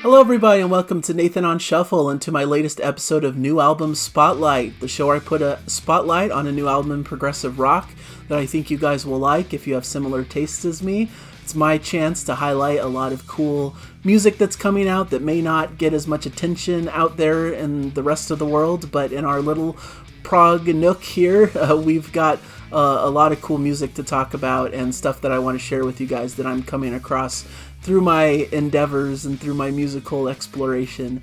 Hello, everybody, and welcome to Nathan on Shuffle and to my latest episode of New Album Spotlight, the show where I put a spotlight on a new album in progressive rock that I think you guys will like if you have similar tastes as me. It's my chance to highlight a lot of cool music that's coming out that may not get as much attention out there in the rest of the world, but in our little prog nook here, we've got a lot of cool music to talk about and stuff that I want to share with you guys that I'm coming across through my endeavors and through my musical exploration.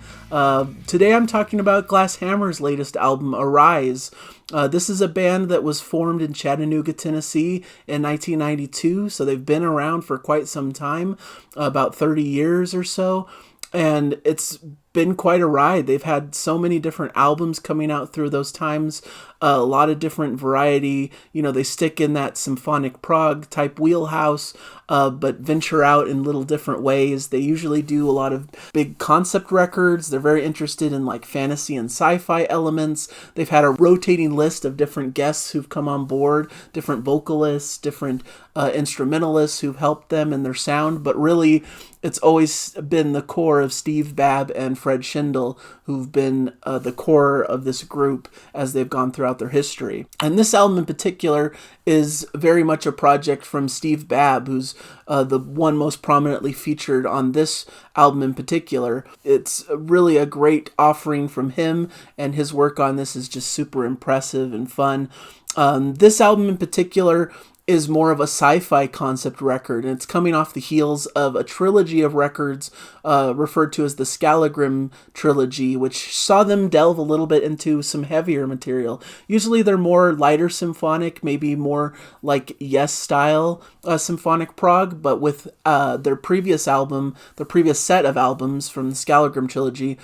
Today I'm talking about Glass Hammer's latest album, Arise. This is a band that was formed in Chattanooga, Tennessee in 1992, so they've been around for quite some time, about 30 years or so. And it's been quite a ride. They've had so many different albums coming out through those times, a lot of different variety. You know, they stick in that symphonic prog type wheelhouse, but venture out in little different ways. They usually do a lot of big concept records. They're very interested in like fantasy and sci-fi elements. They've had a rotating list of different guests who've come on board, different vocalists, different instrumentalists who've helped them in their sound, but really it's always been the core of Steve Babb and Fred Schindel who've been the core of this group as they've gone throughout their history. And this album in particular is very much a project from Steve Babb, who's the one most prominently featured on this album in particular. It's really a great offering from him, and his work on this is just super impressive and fun. This album in particular is more of a sci-fi concept record, and it's coming off the heels of a trilogy of records referred to as the Scalagrim trilogy, which saw them delve a little bit into some heavier material. Usually they're more lighter symphonic, maybe more like Yes style symphonic prog, but with their previous set of albums from the Scalagrim trilogy,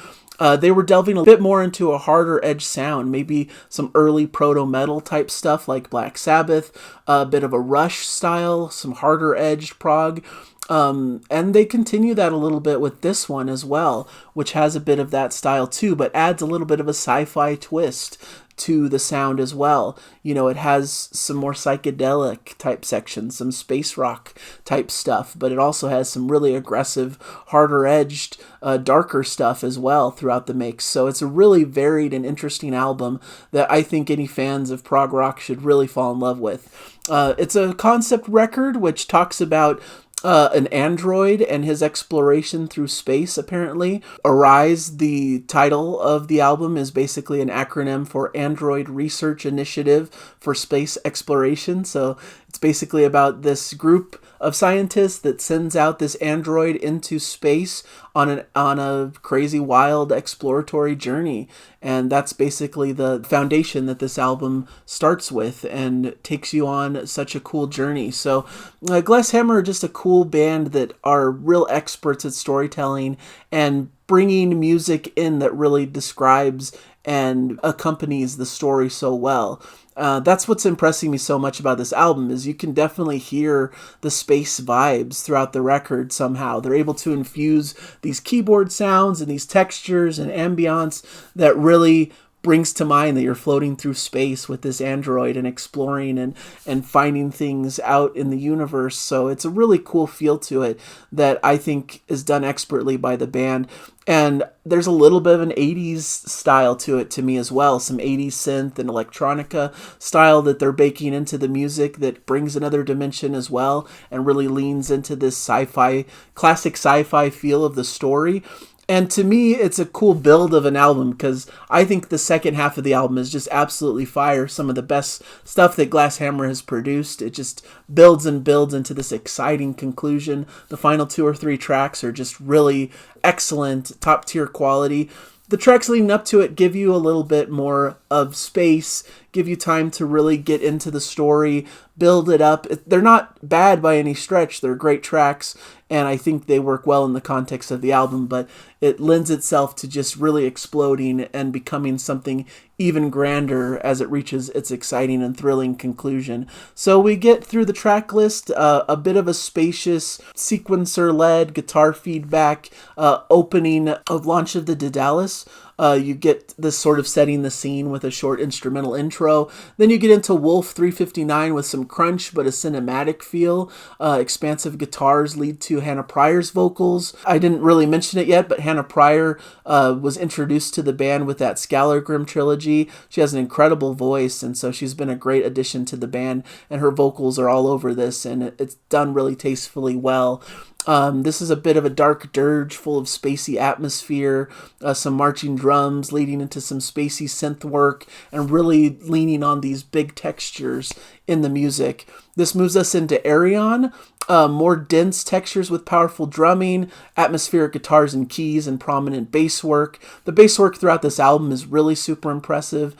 they were delving a bit more into a harder edge sound, maybe some early proto-metal type stuff like Black Sabbath, a bit of a Rush style, some harder edged prog. And they continue that a little bit with this one as well, which has a bit of that style too, but adds a little bit of a sci-fi twist to the sound as well. You know, it has some more psychedelic type sections, some space rock type stuff, but it also has some really aggressive, harder edged, darker stuff as well throughout the mix. So it's a really varied and interesting album that I think any fans of prog rock should really fall in love with. It's a concept record which talks about an android and his exploration through space, apparently. Arise, the title of the album, is basically an acronym for Android Research Initiative for Space Exploration. So it's basically about this group of scientists that sends out this android into space on a crazy, wild, exploratory journey. And that's basically the foundation that this album starts with and takes you on such a cool journey. So Glass Hammer are just a cool band that are real experts at storytelling and bringing music in that really describes and accompanies the story so well. That's what's impressing me so much about this album, is you can definitely hear the space vibes throughout the record somehow. They're able to infuse these keyboard sounds and these textures and ambience that really brings to mind that you're floating through space with this android and exploring and finding things out in the universe. So it's a really cool feel to it that I think is done expertly by the band. And there's a little bit of an 80s style to it to me as well. Some 80s synth and electronica style that they're baking into the music that brings another dimension as well and really leans into this classic sci-fi feel of the story. And to me, it's a cool build of an album because I think the second half of the album is just absolutely fire. Some of the best stuff that Glass Hammer has produced. It just builds and builds into this exciting conclusion. The final 2 or 3 tracks are just really excellent, top tier quality. The tracks leading up to it give you a little bit more of space, give you time to really get into the story, build it up. They're not bad by any stretch. They're great tracks, and I think they work well in the context of the album, but it lends itself to just really exploding and becoming something even grander as it reaches its exciting and thrilling conclusion. So we get through the track list, a bit of a spacious sequencer-led guitar feedback opening of Launch of the Daedalus, You get this sort of setting the scene with a short instrumental intro. Then you get into Wolf 359 with some crunch but a cinematic feel. Expansive guitars lead to Hannah Pryor's vocals. I didn't really mention it yet, but Hannah Pryor was introduced to the band with that Scalagrim trilogy. She has an incredible voice, and so she's been a great addition to the band, and her vocals are all over this, and it's done really tastefully well. This is a bit of a dark dirge full of spacey atmosphere, some marching drums leading into some spacey synth work, and really leaning on these big textures in the music. This moves us into Ayreon, more dense textures with powerful drumming, atmospheric guitars and keys, and prominent bass work. The bass work throughout this album is really super impressive.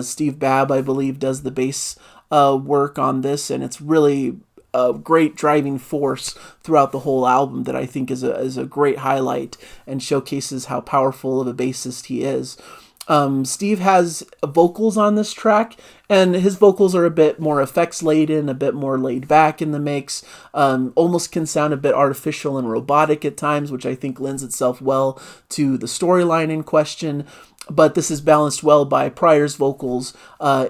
Steve Babb, I believe, does the bass work on this, and it's really a great driving force throughout the whole album that I think is a great highlight and showcases how powerful of a bassist he is. Steve has vocals on this track, and his vocals are a bit more effects laden, a bit more laid back in the mix, almost can sound a bit artificial and robotic at times, which I think lends itself well to the storyline in question. But this is balanced well by Pryor's vocals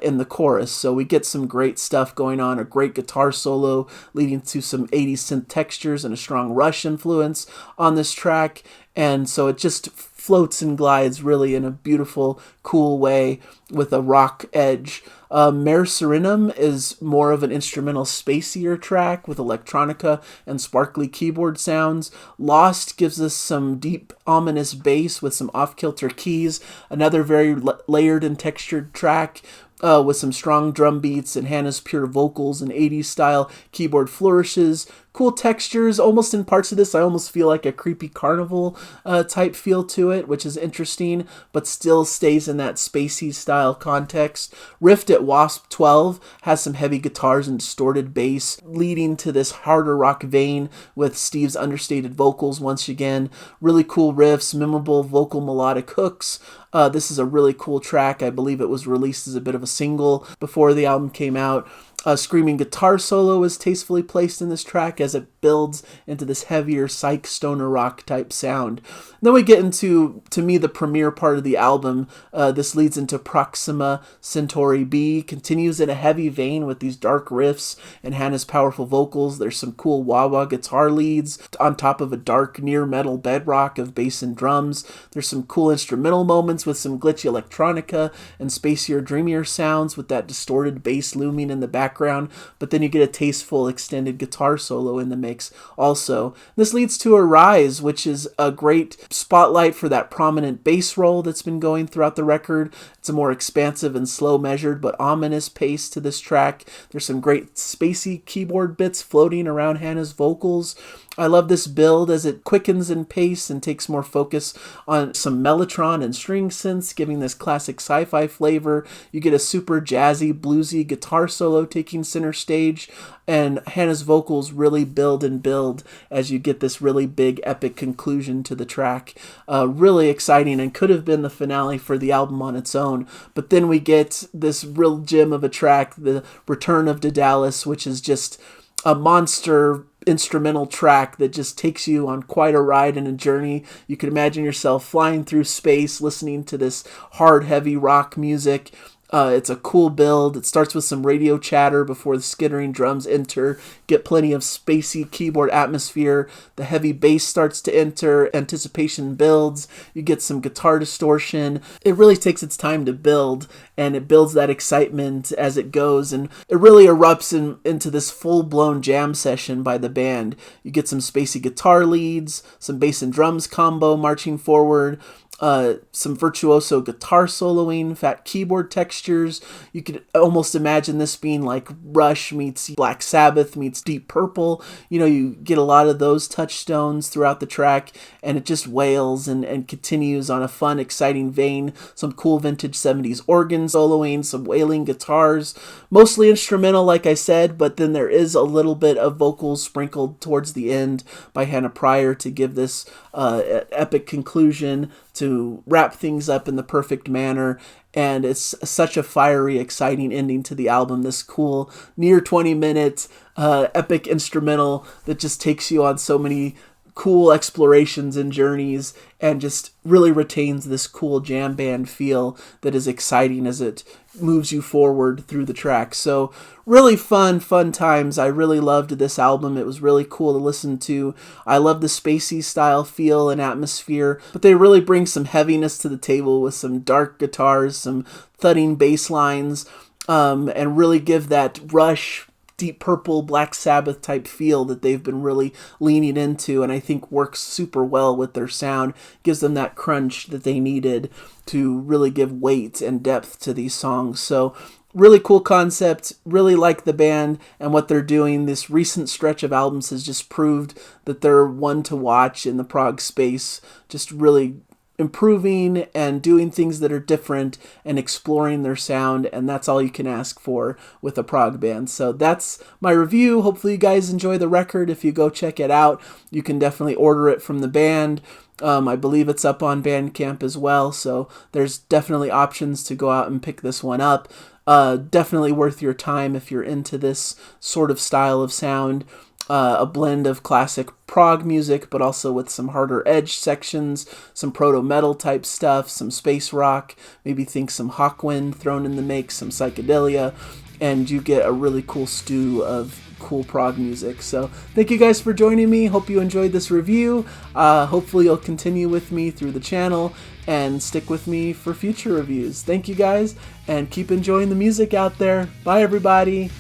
in the chorus. So we get some great stuff going on, a great guitar solo leading to some 80s synth textures and a strong Rush influence on this track. And so it just floats and glides really in a beautiful, cool way with a rock edge. Mare Serenum is more of an instrumental, spacier track with electronica and sparkly keyboard sounds. Lost gives us some deep, ominous bass with some off-kilter keys. Another very layered and textured track with some strong drum beats and Hannah's pure vocals and 80s style keyboard flourishes. Cool textures, almost in parts of this I almost feel like a creepy carnival type feel to it, which is interesting, but still stays in that spacey style context. Rift at Wasp 12 has some heavy guitars and distorted bass, leading to this harder rock vein with Steve's understated vocals once again. Really cool riffs, memorable vocal melodic hooks. This is a really cool track. I believe it was released as a bit of a single before the album came out. A screaming guitar solo is tastefully placed in this track as it builds into this heavier psych stoner rock type sound. And then we get into, to me, the premiere part of the album. This leads into Proxima Centauri B, continues in a heavy vein with these dark riffs and Hannah's powerful vocals. There's some cool wah-wah guitar leads on top of a dark near metal bedrock of bass and drums. There's some cool instrumental moments with some glitchy electronica and spacier, dreamier sounds with that distorted bass looming in the background, but then you get a tasteful extended guitar solo in the mix also. This leads to Arise, which is a great spotlight for that prominent bass roll that's been going throughout the record. It's a more expansive and slow measured but ominous pace to this track. There's some great spacey keyboard bits floating around Hannah's vocals. I love this build as it quickens in pace and takes more focus on some mellotron and string synths, giving this classic sci-fi flavor. You get a super jazzy, bluesy guitar solo taking center stage, and Hannah's vocals really build and build as you get this really big, epic conclusion to the track. Really exciting, and could have been the finale for the album on its own. But then we get this real gem of a track, the Return of Daedalus, which is just a monster instrumental track that just takes you on quite a ride and a journey. You can imagine yourself flying through space listening to this hard, heavy rock music. It's a cool build. It starts with some radio chatter before the skittering drums enter. Get plenty of spacey keyboard atmosphere. The heavy bass starts to enter. Anticipation builds. You get some guitar distortion. It really takes its time to build, and it builds that excitement as it goes, and it really erupts into this full-blown jam session by the band. You get some spacey guitar leads, some bass and drums combo marching forward, some virtuoso guitar soloing, fat keyboard textures. You could almost imagine this being like Rush meets Black Sabbath meets Deep Purple. You know, you get a lot of those touchstones throughout the track, and it just wails and continues on a fun, exciting vein. Some cool vintage 70s organ soloing, some wailing guitars, mostly instrumental like I said, but then there is a little bit of vocals sprinkled towards the end by Hannah Pryor to give this epic conclusion, to wrap things up in the perfect manner. And it's such a fiery, exciting ending to the album. This cool, near 20-minute epic instrumental that just takes you on so many cool explorations and journeys, and just really retains this cool jam band feel that is exciting as it moves you forward through the track. So really fun times. I really loved this album. It was really cool to listen to. I love the spacey style feel and atmosphere, but they really bring some heaviness to the table with some dark guitars, some thudding bass lines, and really give that Rush, Deep Purple, Black Sabbath type feel that they've been really leaning into, and I think works super well with their sound. Gives them that crunch that they needed to really give weight and depth to these songs. So really cool concept. Really like the band and what they're doing. This recent stretch of albums has just proved that they're one to watch in the prog space. Just really improving and doing things that are different and exploring their sound, and that's all you can ask for with a prog band. So that's my review. Hopefully you guys enjoy the record. If you go check it out, you can definitely order it from the band. I believe it's up on Bandcamp as well, so there's definitely options to go out and pick this one up. Definitely worth your time if you're into this sort of style of sound. A blend of classic prog music, but also with some harder edge sections, some proto-metal type stuff, some space rock, maybe think some Hawkwind thrown in the mix, some psychedelia, and you get a really cool stew of cool prog music. So thank you guys for joining me. Hope you enjoyed this review. Hopefully you'll continue with me through the channel and stick with me for future reviews. Thank you guys, and keep enjoying the music out there. Bye everybody.